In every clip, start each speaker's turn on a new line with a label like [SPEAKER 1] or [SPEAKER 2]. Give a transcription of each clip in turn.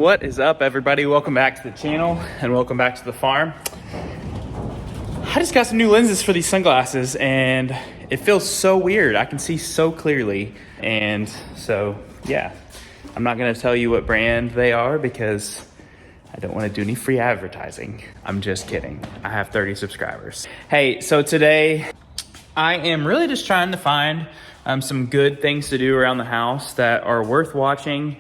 [SPEAKER 1] What is up, everybody? Welcome back to the channel and welcome back to the farm. I just got some new lenses for these sunglasses and it feels so weird. I can see so clearly. And so, yeah, I'm not gonna tell you what brand they are because I don't wanna do any free advertising. I'm just kidding. I have 30 subscribers. Hey, so today I am really just trying to find some good things to do around the house that are worth watching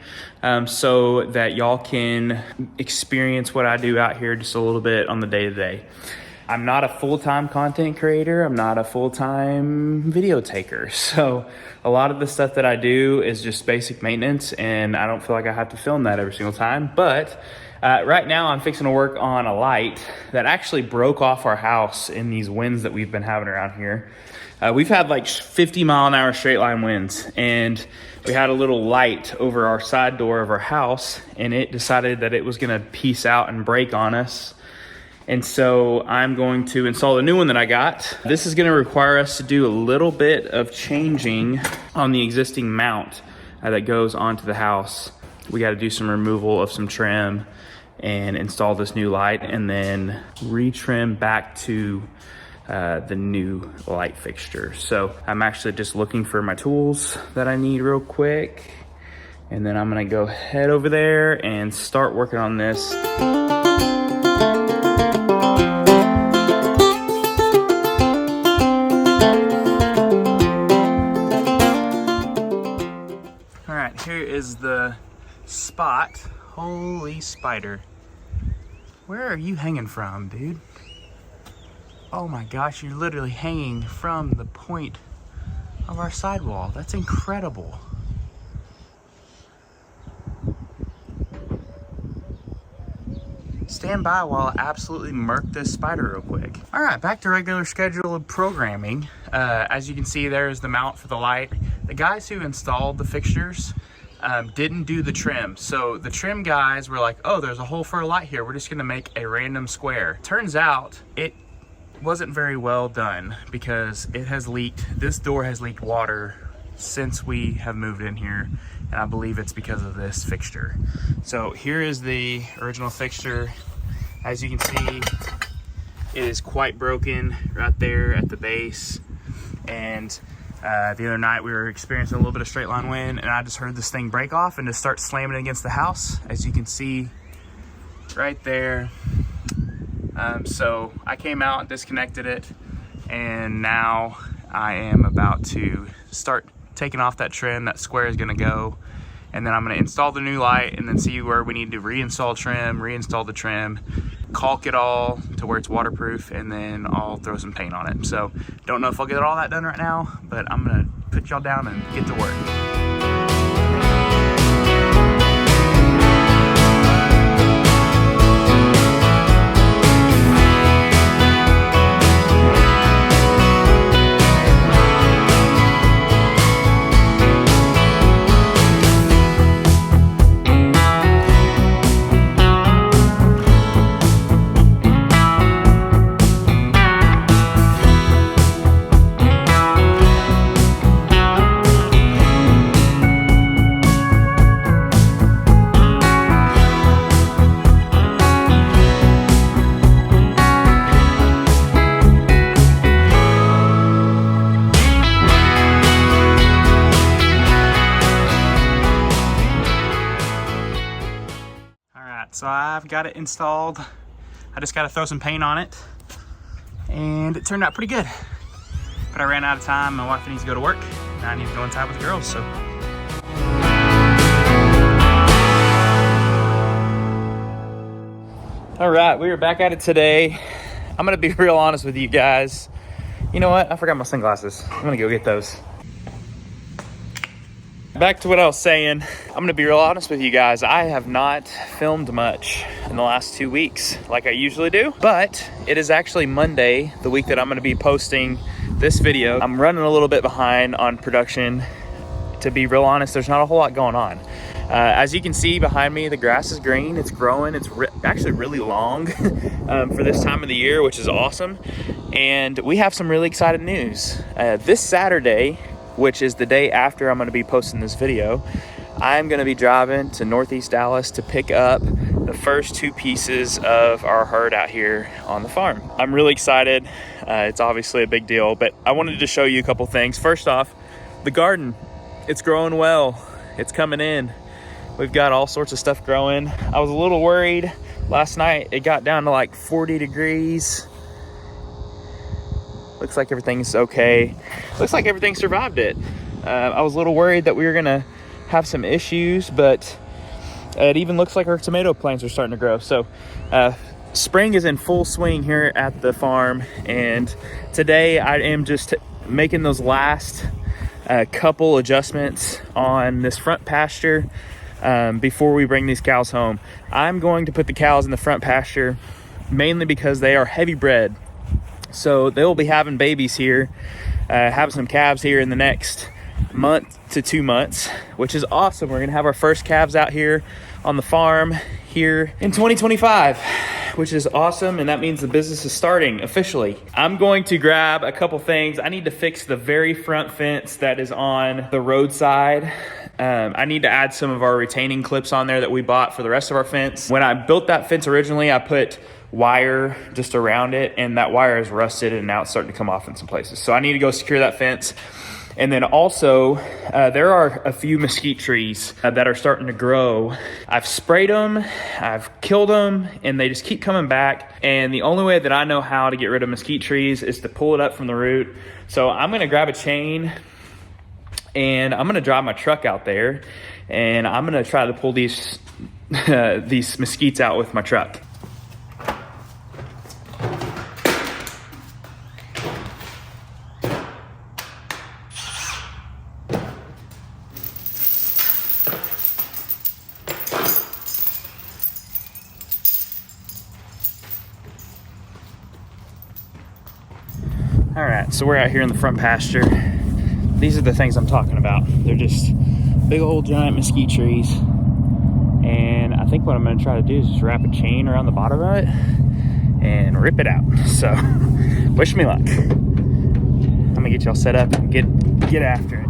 [SPEAKER 1] so that y'all can experience what I do out here just a little bit on the day-to-day. I'm not a full-time content creator. I'm not a full-time video taker. So a lot of the stuff that I do is just basic maintenance, and I don't feel like I have to film that every single time. But right now I'm fixing to work on a light that actually broke off our house in these winds that we've been having around here. We've had like 50-mile-an-hour straight line winds, and we had a little light over our side door of our house, and it decided that it was gonna peace out and break on us. And so I'm going to install the new one that I got. This is gonna require us to do a little bit of changing on the existing mount that goes onto the house. We gotta do some removal of some trim and install this new light, and then retrim back to the new light fixture. So I'm actually just looking for my tools that I need real quick, and then I'm gonna go head over there and start working on this. All right, here is the spot. Holy spider. Where are you hanging from, dude? Oh my gosh, you're literally hanging from the point of our sidewall. That's incredible. Stand by while I absolutely murk this spider real quick. All right, back to regular scheduled programming. As you can see, there's the mount for the light. The guys who installed the fixtures didn't do the trim. So the trim guys were like, oh, there's a hole for a light here. We're just gonna make a random square. Turns out it wasn't very well done because it has leaked. This door has leaked water since we have moved in here, and I believe it's because of this fixture. So here is the original fixture. As you can see, it is quite broken right there at the base. And the other night we were experiencing a little bit of straight line wind, and I just heard this thing break off and just start slamming against the house, as you can see right there. So I came out and disconnected it, and now I am about to start taking off that trim. That square is gonna go, and then I'm gonna install the new light and then see where we need to reinstall trim, reinstall the trim, caulk it all to where it's waterproof, and then I'll throw some paint on it. So don't know if I'll get all that done right now, but I'm gonna put y'all down and get to work. So I've got it installed. I just got to throw some paint on it, and it turned out pretty good. But I ran out of time. My wife needs to go to work, and I need to go inside with the girls. So all right, we are back at it today. I'm gonna be real honest with you guys. You know what? I forgot my sunglasses. I'm gonna go get those. Back to what I was saying, I'm gonna be real honest with you guys. I have not filmed much in the last 2 weeks like I usually do, but it is actually Monday, the week that I'm gonna be posting this video. I'm running a little bit behind on production. To be real honest, there's not a whole lot going on. As you can see behind me, the grass is green, it's growing, it's actually really long for this time of the year, which is awesome. And we have some really exciting news. This Saturday, which is the day after I'm gonna be posting this video, I'm gonna be driving to Northeast Dallas to pick up the first 2 pieces of our herd out here on the farm. I'm really excited. It's obviously a big deal, but I wanted to show you a couple things. First off, the garden, it's growing well. It's coming in. We've got all sorts of stuff growing. I was a little worried last night. It got down to like 40 degrees. Looks like everything's okay. Looks like everything survived it. I was a little worried that we were gonna have some issues, but it even looks like our tomato plants are starting to grow. So spring is in full swing here at the farm, and today I am just making those last couple adjustments on this front pasture before we bring these cows home. I'm going to put the cows in the front pasture mainly because they are heavy bred. So they'll be having babies here, having some calves here in the next month to 2 months, which is awesome. We're gonna have our first calves out here on the farm here in 2025, which is awesome, and that means the business is starting officially. I'm going to grab a couple things. I need to fix the very front fence that is on the roadside. I need to add some of our retaining clips on there that we bought for the rest of our fence. When I built that fence originally, I put wire just around it, and that wire is rusted and now it's starting to come off in some places. So I need to go secure that fence. And then also, there are a few mesquite trees that are starting to grow. I've sprayed them, I've killed them, and they just keep coming back. And the only way that I know how to get rid of mesquite trees is to pull it up from the root. So I'm gonna grab a chain and I'm gonna drive my truck out there, and I'm gonna try to pull these, these mesquites out with my truck. All right, so we're out here in the front pasture. These are the things I'm talking about. They're just big old giant mesquite trees. And I think what I'm gonna try to do is just wrap a chain around the bottom of it and rip it out. So wish me luck. I'm gonna get y'all set up and get after it.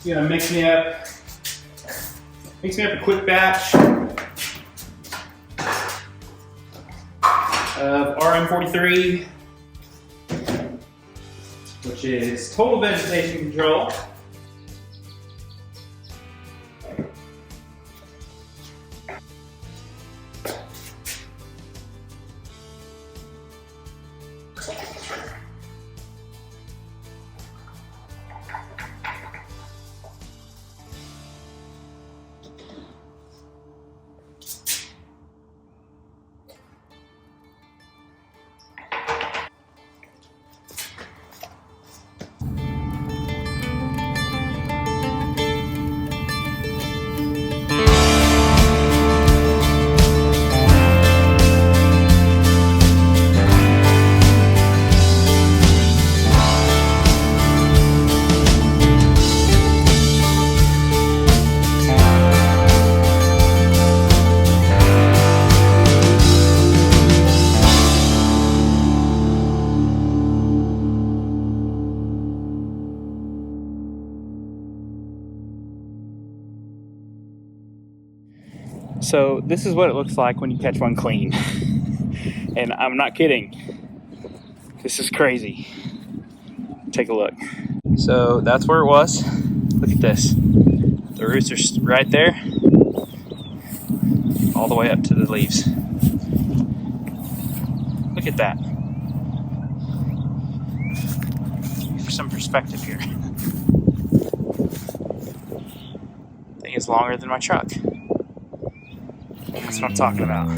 [SPEAKER 1] Gonna mix me up a quick batch of RM43, which is total vegetation control. So this is what it looks like when you catch one clean. And I'm not kidding. This is crazy. Take a look. So that's where it was. Look at this. The roots are right there, all the way up to the leaves. Look at that. For some perspective here. I think it's longer than my truck. That's what I'm talking about.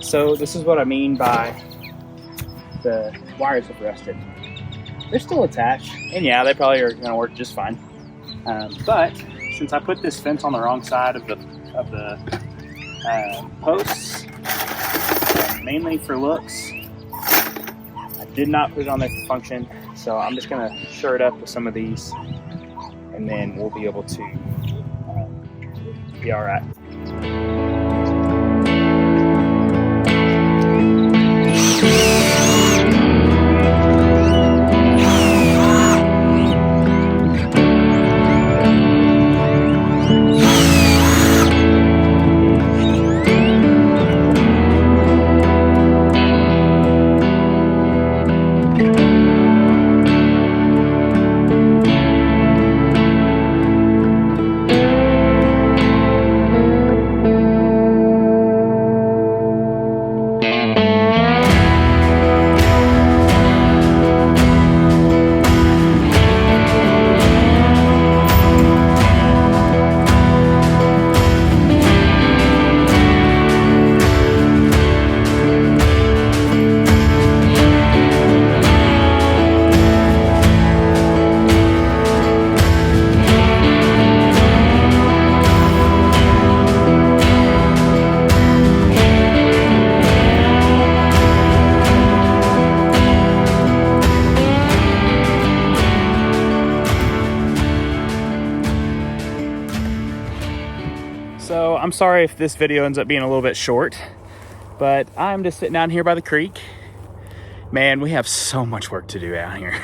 [SPEAKER 1] So this is what I mean by the wires have rusted. They're still attached, and yeah, they probably are going to work just fine. But since I put this fence on the wrong side of the posts, mainly for looks, I did not put it on there for function. So I'm just going to shore it up with some of these, and then we'll be able to be all right. So I'm sorry if this video ends up being a little bit short, but I'm just sitting down here by the creek. Man, we have so much work to do out here.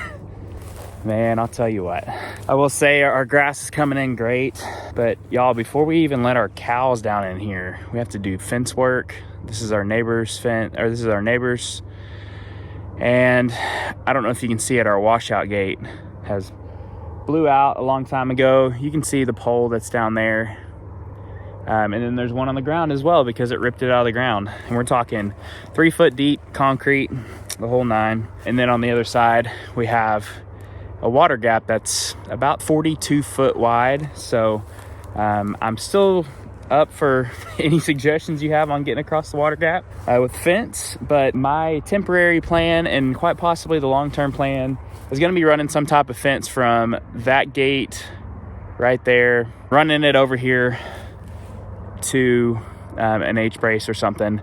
[SPEAKER 1] Man, I'll tell you what. I will say our grass is coming in great, but y'all, before we even let our cows down in here, we have to do fence work. This is our neighbor's fence, or this is our neighbor's. And I don't know if you can see it, our washout gate has blew out a long time ago. You can see the pole that's down there. And then there's one on the ground as well because it ripped it out of the ground. And we're talking 3 foot deep concrete, the whole 9. And then on the other side, we have a water gap that's about 42 foot wide. So I'm still up for any suggestions you have on getting across the water gap with fence. But my temporary plan, and quite possibly the long-term plan, is going to be running some type of fence from that gate right there, running it over here to an H-brace or something,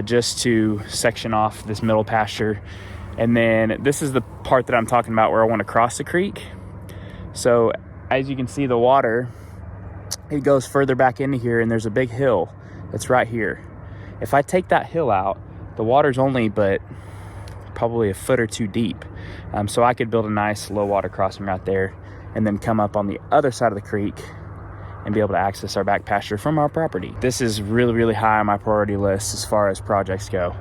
[SPEAKER 1] just to section off this middle pasture. And then this is the part that I'm talking about where I want to cross the creek. So as you can see, the water, it goes further back into here, and there's a big hill that's right here. If I take that hill out, the water's only but probably a foot or two deep. So I could build a nice low water crossing right there and then come up on the other side of the creek and be able to access our back pasture from our property. This is really, really high on my priority list as far as projects go.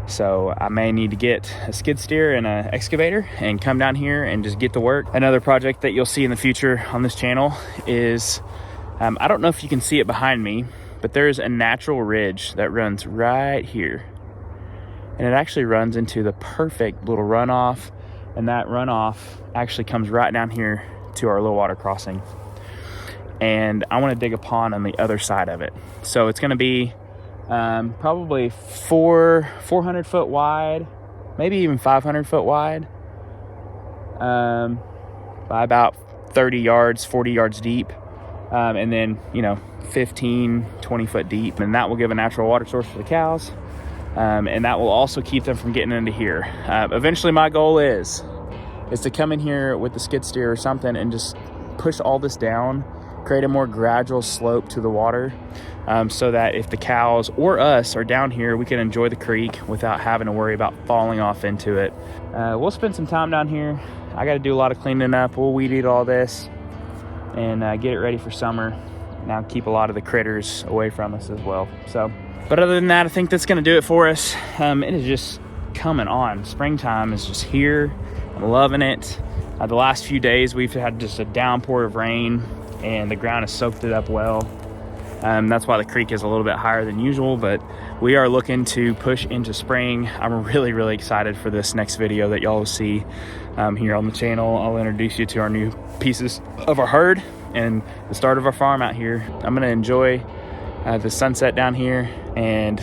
[SPEAKER 1] So I may need to get a skid steer and an excavator and come down here and just get to work. Another project that you'll see in the future on this channel is, I don't know if you can see it behind me, but there's a natural ridge that runs right here. And it actually runs into the perfect little runoff. And that runoff actually comes right down here to our low water crossing. And I want to dig a pond on the other side of it. So it's going to be probably 400 foot wide, maybe even 500 foot wide, by about 30 yards, 40 yards deep, and then 15, 20 foot deep. And that will give a natural water source for the cows. and that will also keep them from getting into here. Eventually my goal is to come in here with the skid steer or something and just push all this down, create a more gradual slope to the water, so that if the cows or us are down here, we can enjoy the creek without having to worry about falling off into it. We'll spend some time down here. I got to do a lot of cleaning up. We'll weed eat all this and get it ready for summer. Now keep a lot of the critters away from us as well. So, but other than that, I think that's going to do it for us. It is just coming on. Springtime is just here. I'm loving it. The last few days we've had just a downpour of rain and the ground has soaked it up well. That's why the creek is a little bit higher than usual, but we are looking to push into spring. I'm really, really excited for this next video that y'all will see here on the channel. I'll introduce you to our new pieces of our herd and the start of our farm out here. I'm gonna enjoy the sunset down here, and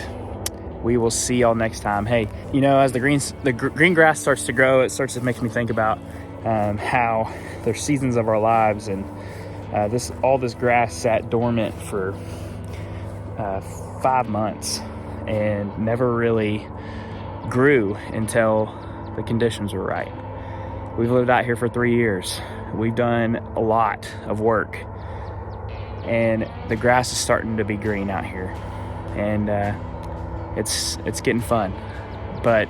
[SPEAKER 1] we will see y'all next time. Hey, you know, as the green grass starts to grow, it starts to make me think about how there's seasons of our lives, and all this grass sat dormant for 5 months and never really grew until the conditions were right. We've lived out here for 3 years. We've done a lot of work, and the grass is starting to be green out here, and it's getting fun. But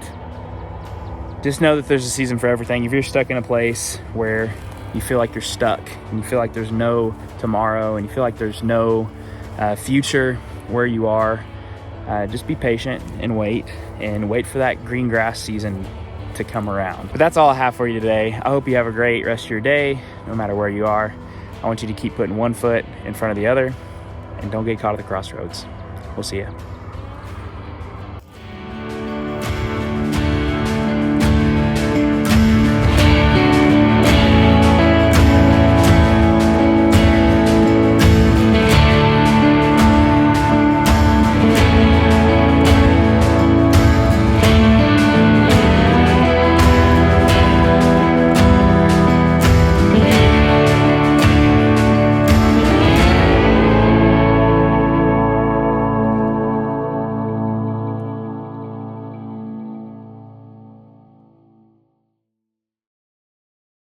[SPEAKER 1] just know that there's a season for everything. If you're stuck in a place where you feel like you're stuck and you feel like there's no tomorrow and you feel like there's no future where you are, just be patient and wait for that green grass season to come around. But that's all I have for you today. I hope you have a great rest of your day, no matter where you are. I want you to keep putting one foot in front of the other and don't get caught at the crossroads. We'll see you.